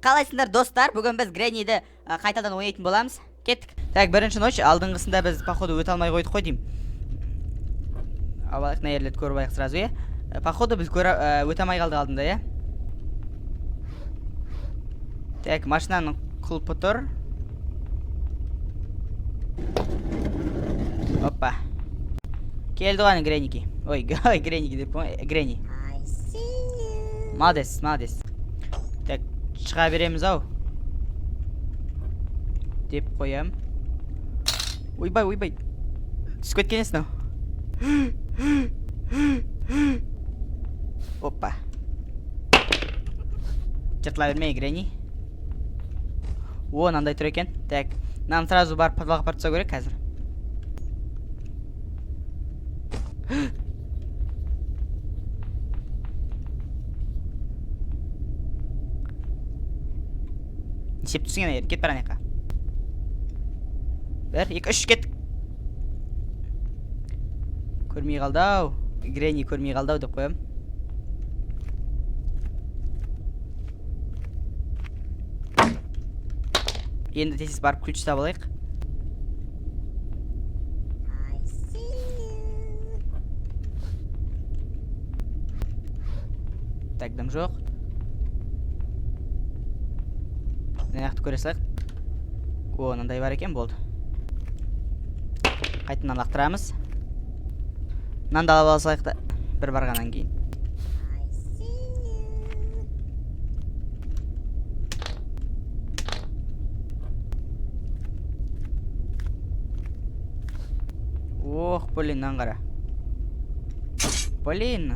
Қалайсыңдар достар? Бүгін біз Гренниді қайтадан ойнайтын боламыз. Кеттік. Так, бірінші ночь алдыңғысында біз походу өте алмай қойдық қой деймін. Алайық, нәйерлерді көріп алайық сразу, е. Походу біз өте алмай қалды алдында, е. Так, машинаның құлпы тұр. Опа. Келді ғаны Гренники. Ой, Гренники деп Гренни. Молодец. Так, шыға береміз ау. Деп қоям. Ойбай. Түсіп кеткенесің ау. Опа. Жыртыла бермей, Гренни. О, мынандай тұр екен. Так, нам сразу барып подвалға апарып тастау керек қазір. Несеп түсінген әйер, кет бар анеқа. 1, 2, 3, кет. Көрмей қалды ау. Гренни көрмей қалды ау деп қоям. Енді тез барып ключ таб алайық. Так, дым жоқ. Аяқты көре салайық. О, мынандай бар екен, болды. Қайтынан лақтырамыз. Мынаны алып ала салайық та бір барғаннан кейін. Ох, блин, мынаны қара. Блин.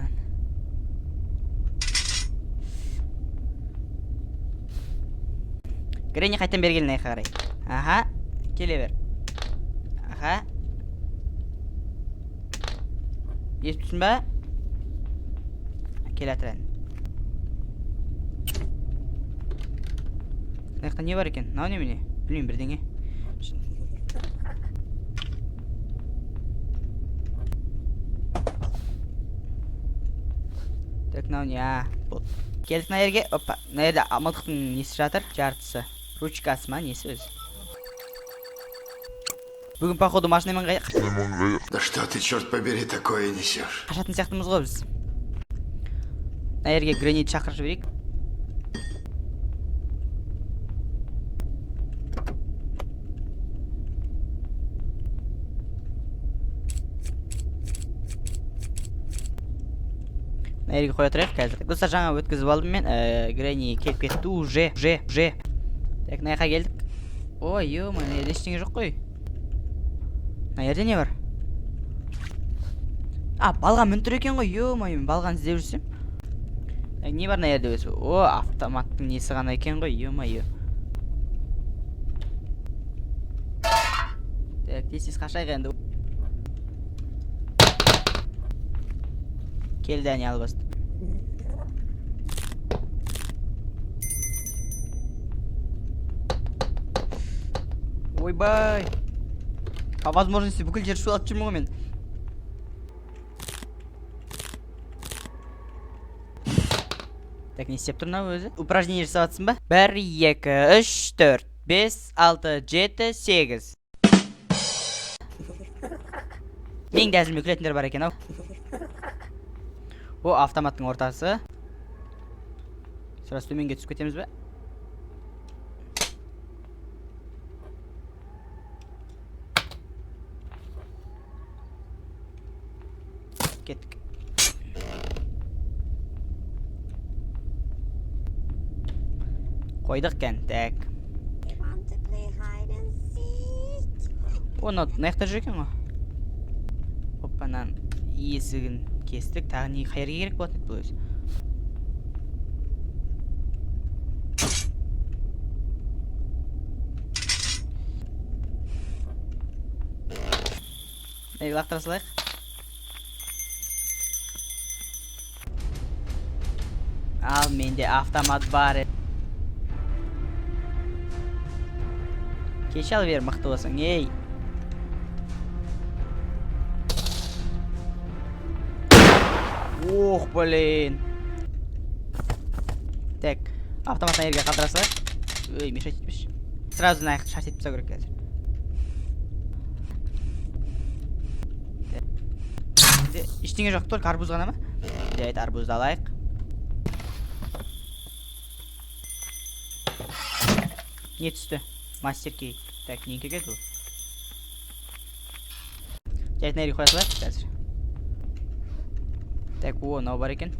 Гренни қайтан бері келін аяққа қарай. Аха, келе бер. Аха. Естіп түсін ба? Келе атырайын. Аяқта не бар екен? Нау немене? Білмеймін, бірдеңе. Так, нау не? Болды. Келдік мына жерге. Опа, мына жерде мылтықтың несі жатыр? Жартысы. Ручкасы ма, несі өзі? Бүгін походу машинамен қайық. Да что ты, черт побери, такое несешь? Қашатын сияқтымыз ғой біз. Мына жерге Гренниді шақырып жіберейік. Мына жерге қоя тұрайық қазір. Достар, жаңа өткізіп алдым мен. Гренни келіп кетті. Уже. Так, мына жаққа келдік. Ой, ё-мо, мына жерде ештеңе жоқ қой. Мына жерде не бар? Балған мінтір екен ғой, ё-мо, балған іздеп жүрсем. Не бар мына жерде өзі? О, автоматтың несі ғана екен ғой, ё-мо. Так, тез қашайық енді. Келді әне албасты. Ойбай. По возможности бүкіл жер шулап жүрмін ғой мен. Так, не істеп тұр мынау өзі? Упражнение жасаватсың ба? 1, 2, 3, 4, 5, 6, 7, 8. Ең де әзілме күлетіндер бар екен ау. О, автоматтың ортасы. Сұрасы төменге түсіп кетеміз бе? Кеттік. Қойдық кен, так. Оны наяқта жүр екен ғой. Оппанан есігін кестік. Тағы не қайырға керек болатын бұл өзі. Лақтыра салайық. Ал, менде автомат бар. Кеш ал бер, мықты болсың, ей. Ох, блин. Так, Автоматтан жерге қалдыраса. Ой, мешать етпеш. Сразу аяқты шарт етіп тастау керек қазір. Ештеңе жоқ, только арбуз ғана ма? Дәйт, арбузды алайық. Не түсті? Мастер кей. Так, не келеді бұл? Дәйт, нәрге қоя салайық қазір. Так, о, мынау бар екен.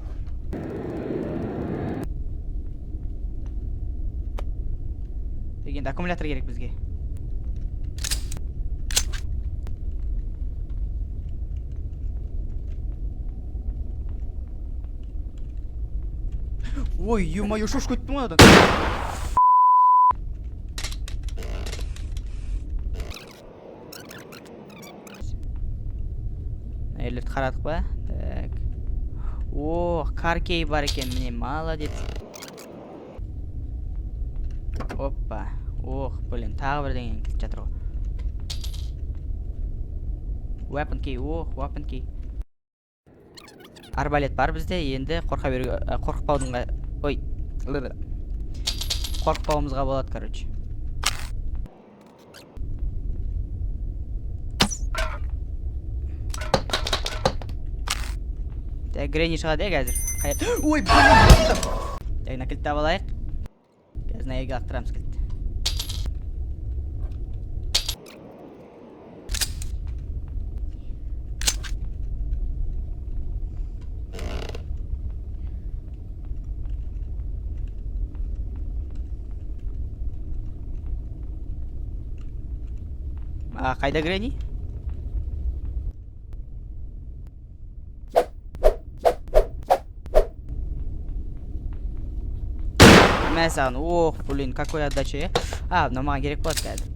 Енді аккумулятор керек бізге. Ой, ё-моё, шошқа өттім ғой одан. Ерлерді қарадық ба? Так. О, каркей бар екен, міне, молодец. Опа. Ох, блин, тағы бірдеңе келіп жатыр ғой. Weapon key, ох, weapon key. Арбалет бар бізде, енді қорқпаудыңға... Ой, қорқпауымызға болады, короче. Так, Гренни шығады, қазір. Ой, блин! Так, на кілтті алайық. Қазір на еге лақтырамыз кілтті. Қайда Гренни? Мәсаған, ох, блин, какой отдача, е? Мынау маған керек болады қазір.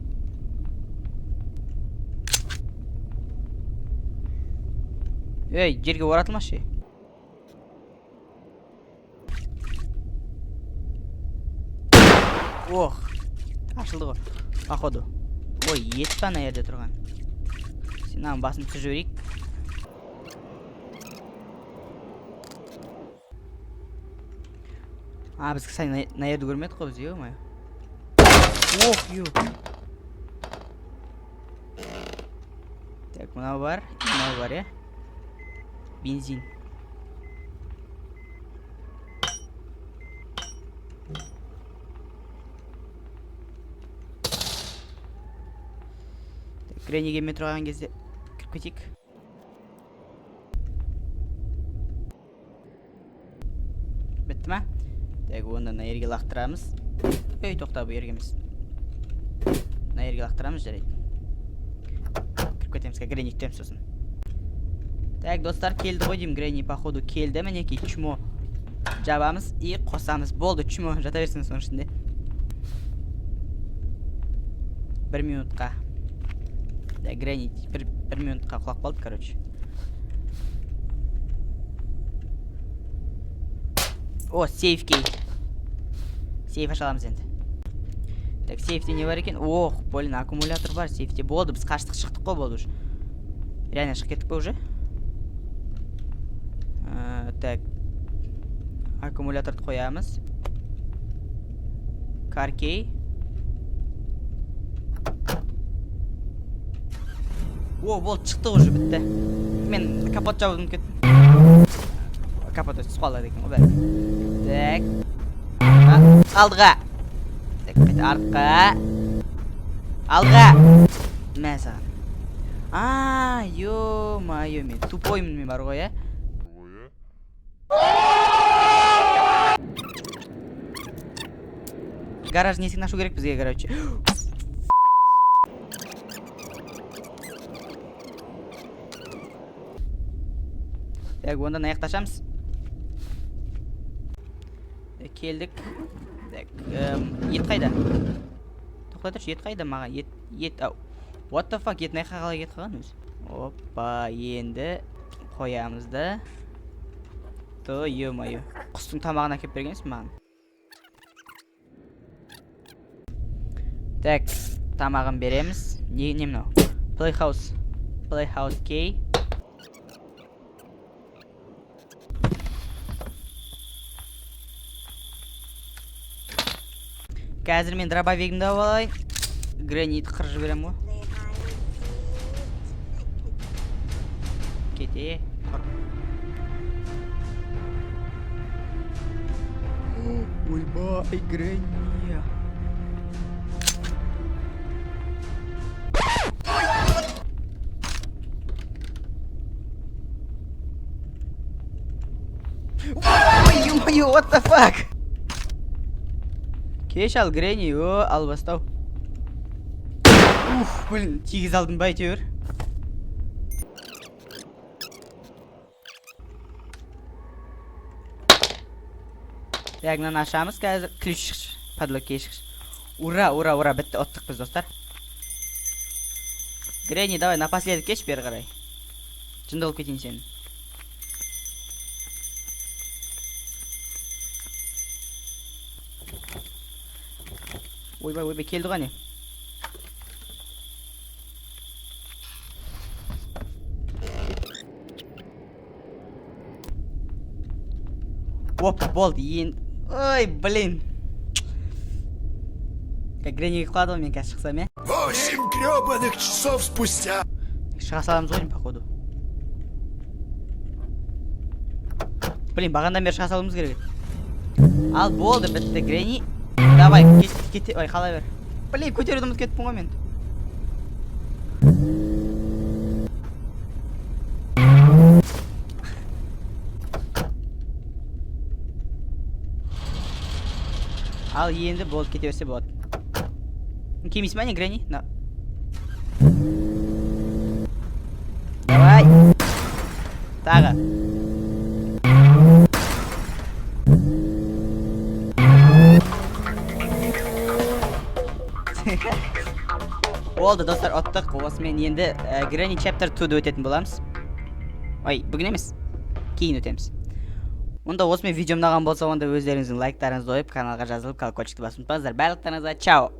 Ей, жерге оратылмашы. Ох, ашылды ғой, походу. Ой, ет па ана жерде тұрған. Сен басын түсіріп жіберейік. Біз кісі на жерді көрмедік қой біз, ё-моё. Ох, ё. Так, мынау бар, е. Бензин. Гренниге мен тұрған кезде кіріп кетейік. Бітті ма? Так, онда на жерге лақтырамыз. Ой, тоқта, бұл жерге емес. На жерге лақтырамыз, жарайды. Кіріп кетеміз, Гренни күтеміз сосын. Так, достар, келді ғой деймін, Гренни, походу, келді. Мінекей, чмо жабамыз и қосамыз. Болды, чмо, жата берсін соның ішінде. 1 минутқа. Да, Гренни, 1 минутқа құлап қалды, короче. О, сейф кей. Сейф ашаламыз енді. Так, сейфте не бар екен? Ох, блин, аккумулятор бар сейфте. Болды, біз қаштық шықтық қой, болды уже. Реально шығып кеттік па уже? Так. Аккумуляторды қоямыз. Каркей. О, болды, шықты уже, бітті. Мен капот жабудым кеттім. Капот өтіп қалады екен, о бәрі. Так. Алдыға. Так, қайта артқа. Алдыға. Мәсаған. Ё-моё, мен тупоймын мен бар ғой, е? Гаражный есігін ашу керек бізге, короче. Так, ондан аяқты ашамыз. Келдік. Так, ет қайда? Тоқтай тұршы, ет қайда маған? Ет, ау. What the fuck, ет найқа қалай кет қалған өз? Опа, енді қоямыз да. То, ё-моё. Құстың тамағын әкеп бергенсің маған. Так, тамағын береміз. Не мынау? Playhouse. Playhouse key. Қазір мен дробовигімді алып алайын. Гренит қырып жіберем ғой. Кете. Ойбай, Гренни. Ё-моё, what the fuck? Кеш ал Гренни, ал бастау. Блин, тигіз алдым ба әйтеуір. Ягнан ашамыз қазір. Ключ шықшы. Подлокке шықшы. Ура, бітті, оттық біз, достар. Гренни, давай, напоследок кеш бері қарай. Жындылып кетейін сені. Ойбай, келді ғане. Опа, болды, Ой, блин. Как Гренни вкладывал, мне кажется, шықсам, я? 8 гребаных часов спустя. Шыға саламыз ғой, походу. Блин, бағандан бері шыға салуымыз керек. Ал болды, бітті, Гренни. Давай, кете, ой, қала бер. Блин, көтеруді ұмытып кеттім ғой мен. Ал енді болды, кете берсе болады. Келмейсің ба не, Гренни? Давай. Тағы. Болды, достар, оттық. Осымен енді Granny Chapter 2-ді өтетін боламыз. Ой, бүгін емес. Кейін өтеміз. Онда осымен видеом ұнаған болса, онда өздеріңіздің лайктарыңызды қойып, каналға жазылып, колокольчикті басып ұмытпаңыздар. Барлықтарыңызға чао!